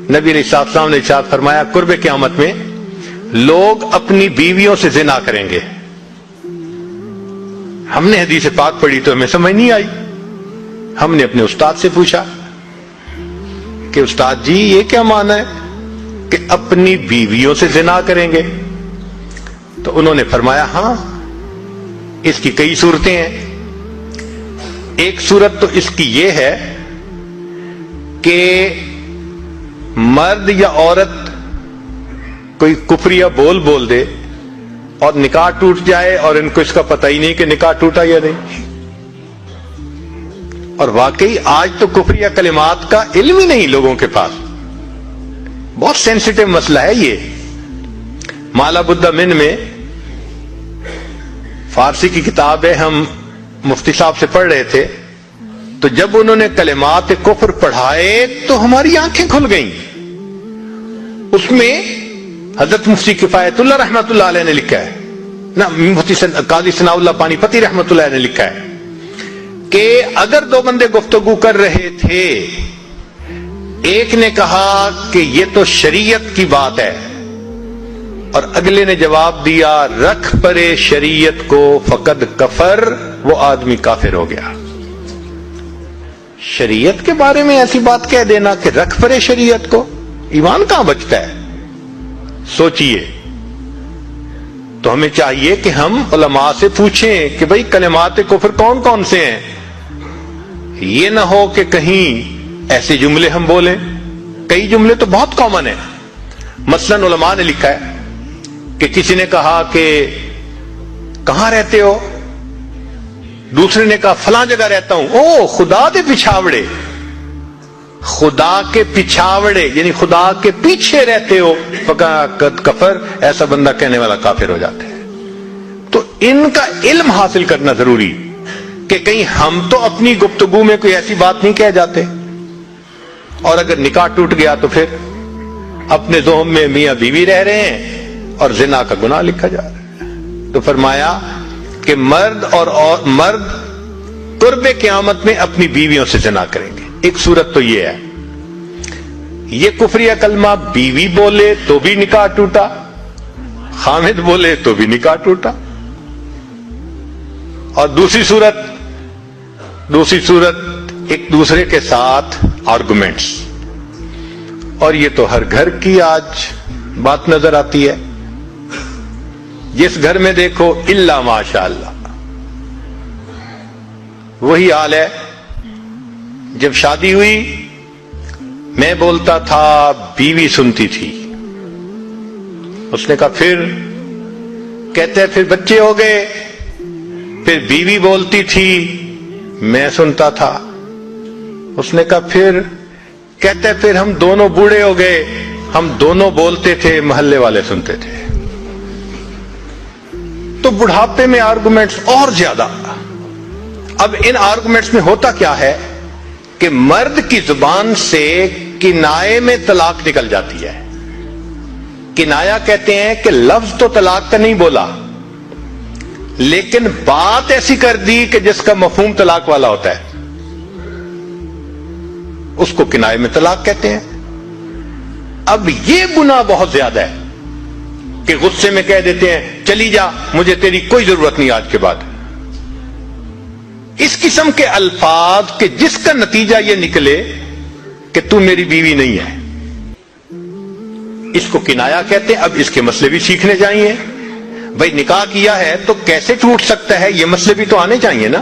نبی علیہ السلام نے ارشاد فرمایا قرب قیامت میں لوگ اپنی بیویوں سے زنا کریں گے. ہم نے حدیث پاک پڑھی تو ہمیں سمجھ نہیں آئی. ہم نے اپنے استاد سے پوچھا کہ استاد جی یہ کیا معنی ہے کہ اپنی بیویوں سے زنا کریں گے؟ تو انہوں نے فرمایا ہاں اس کی کئی صورتیں ہیں. ایک صورت تو اس کی یہ ہے کہ مرد یا عورت کوئی کفریہ بول دے اور نکاح ٹوٹ جائے اور ان کو اس کا پتہ ہی نہیں کہ نکاح ٹوٹا یا نہیں. اور واقعی آج تو کفریہ کلمات کا علم ہی نہیں لوگوں کے پاس. بہت سینسیٹیو مسئلہ ہے یہ. مالا بدہ من میں فارسی کی کتاب ہے, ہم مفتی صاحب سے پڑھ رہے تھے تو جب انہوں نے کلمات کفر پڑھائے تو ہماری آنکھیں کھل گئیں. اس میں حضرت مفتی کفایت اللہ رحمۃ اللہ علیہ نے لکھا ہے نا, مفتی قاضی ثناء اللہ پانی پتی رحمۃ اللہ علیہ نے لکھا ہے کہ اگر دو بندے گفتگو کر رہے تھے, ایک نے کہا کہ یہ تو شریعت کی بات ہے اور اگلے نے جواب دیا رکھ پرے شریعت کو فقد کفر, وہ آدمی کافر ہو گیا. شریعت کے بارے میں ایسی بات کہہ دینا کہ رکھ پرے شریعت کو, ایمان کہاں بچتا ہے؟ سوچئے. تو ہمیں چاہیے کہ ہم علماء سے پوچھیں کہ بھئی کلمات کفر کون کون سے ہیں. یہ نہ ہو کہ کہیں ایسے جملے ہم بولیں. کئی جملے تو بہت کامن ہیں. مثلا علماء نے لکھا ہے کہ کسی نے کہا کہ کہاں رہتے ہو, دوسرے نے کہا فلاں جگہ رہتا ہوں. او خدا دے پچھاوڑے, خدا کے پچھاوڑے یعنی خدا کے پیچھے رہتے ہو, فقط کفر, ایسا بندہ کہنے والا کافر ہو جاتا ہے. تو ان کا علم حاصل کرنا ضروری کہ کہیں ہم تو اپنی گفتگو میں کوئی ایسی بات نہیں کہہ جاتے, اور اگر نکاح ٹوٹ گیا تو پھر اپنے ذہن میں میاں بیوی رہ رہے ہیں اور زنا کا گناہ لکھا جا رہا ہے. تو فرمایا کہ مرد قرب قیامت میں اپنی بیویوں سے زنا کریں گے. ایک صورت تو یہ ہے, یہ کفریہ کلمہ بیوی بولے تو بھی نکاح ٹوٹا, خامد بولے تو بھی نکاح ٹوٹا. اور دوسری صورت ایک دوسرے کے ساتھ آرگومنٹس, اور یہ تو ہر گھر کی آج بات نظر آتی ہے. جس گھر میں دیکھو الا ماشاء اللہ وہی حال ہے. جب شادی ہوئی میں بولتا تھا بیوی سنتی تھی. اس نے کہا پھر, کہتے ہیں پھر بچے ہو گئے, پھر بیوی بولتی تھی میں سنتا تھا. اس نے کہا پھر, کہتے ہیں پھر ہم دونوں بوڑھے ہو گئے, ہم دونوں بولتے تھے محلے والے سنتے تھے. تو بڑھاپے میں آرگومنٹس اور زیادہ. اب ان آرگومنٹس میں ہوتا کیا ہے کہ مرد کی زبان سے کنائے میں طلاق نکل جاتی ہے. کنایا کہتے ہیں کہ لفظ تو طلاق کا نہیں بولا لیکن بات ایسی کر دی کہ جس کا مفہوم طلاق والا ہوتا ہے, اس کو کنائے میں طلاق کہتے ہیں. اب یہ گناہ بہت زیادہ ہے کہ غصے میں کہہ دیتے ہیں چلی جا, مجھے تیری کوئی ضرورت نہیں آج کے بعد. اس قسم کے الفاظ کہ جس کا نتیجہ یہ نکلے کہ تو میری بیوی نہیں ہے, اس کو کنایا کہتے ہیں. اب اس کے مسئلے بھی سیکھنے چاہیے. بھئی نکاح کیا ہے تو کیسے ٹوٹ سکتا ہے, یہ مسئلے بھی تو آنے چاہیے نا.